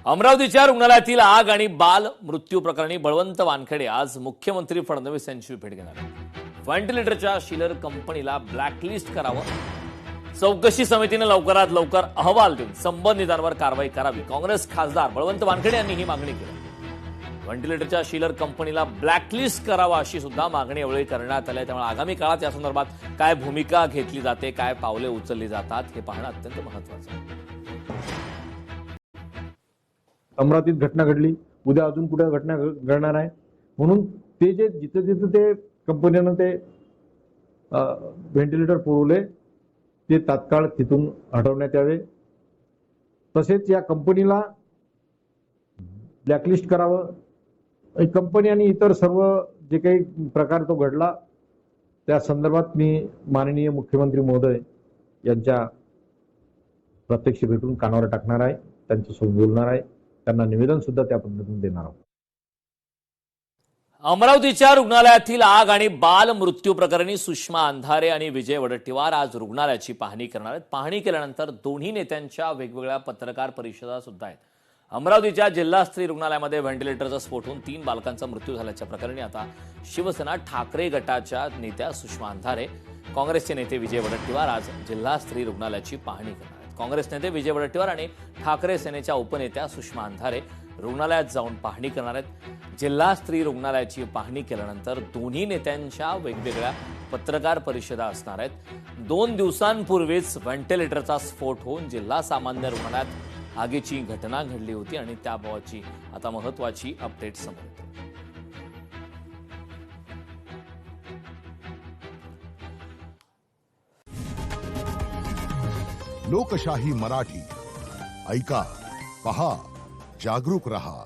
अमरावतीच्या रुग्णालयातील आग आणि बाल मृत्यू प्रकरणी बळवंत वानखेडे आज मुख्यमंत्री फडणवीस यांची भेट घेणार आहेत। व्हेंटिलेटरच्या शिलर कंपनीला ब्लॅकलिस्ट करावं, चौकशी समितीने लवकरात लवकर अहवाल देऊन संबंधितांवर कारवाई करावी। काँग्रेस खासदार बळवंत वानखेडे यांनी ही मागणी केली। व्हेंटिलेटरच्या शिलर कंपनीला ब्लॅकलिस्ट करावा अशी सुद्धा मागणी यावेळी करण्यात आली। त्यामुळे आगामी काळात या संदर्भात काय भूमिका घेतली जाते, काय पावले उचलली जातात हे पाहणं अत्यंत महत्त्वाचं आहे। अमरावतीत घटना घडली, उद्या अजून कुठे घटना घडणार आहे, म्हणून ते जे जिथे ते कंपनीनं ते व्हेंटिलेटर पुरवले ते तात्काळ तिथून हटवण्यात यावे। तसेच या कंपनीला ब्लॅकलिस्ट करावं। कंपनी आणि इतर सर्व जे काही प्रकार तो घडला त्या संदर्भात मी माननीय मुख्यमंत्री महोदय यांच्या प्रत्यक्ष भेटून कानावर टाकणार आहे, त्यांच्यासोबत बोलणार आहे, त्यांना निवेदन सुद्धा त्या पद्धतीने देणार आहोत। अमरावतीच्या रुग्णालयातील आग आणि बाल मृत्यू प्रकरणी सुषमा अंधारे आणि विजय वडेट्टीवार आज रुग्णालयाची पाहणी करणार आहेत। पाहणी केल्यानंतर दोन्ही नेत्यांच्या वेगवेगळ्या पत्रकार परिषदा सुद्धा आहेत। अमरावतीच्या जिल्हा स्त्री रुग्णालयामध्ये व्हेंटिलेटरचा स्फोट होऊन 3 बालकांचा मृत्यू झाल्याच्या प्रकरणी आता शिवसेना ठाकरे गटाच्या नेत्या सुषमा अंधारे, काँग्रेसचे नेते विजय वडेट्टीवार आज जिल्हा स्त्री रुग्णालयाची पाहणी करणार आहेत। काँग्रेस नेते विजय वडेट्टीवार आणि ठाकरे सेनेच्या उपनेत्या सुषमा अंधारे रुग्णालयात जाऊन पाहणी करणार आहेत। जिल्हा स्त्री रुग्णालयाची पाहणी केल्यानंतर दोन्ही नेत्यांच्या वेगवेगळ्या पत्रकार परिषदा असणार आहेत। 2 दिवसांपूर्वीच व्हेंटिलेटरचा स्फोट होऊन जिल्हा सामान्य रुग्णालयात आगीची घटना घडली होती आणि त्याबाबतची आता महत्त्वाची अपडेट समोर येते। लोकशाही मराठी ऐका, पहा, जागरूक रहा।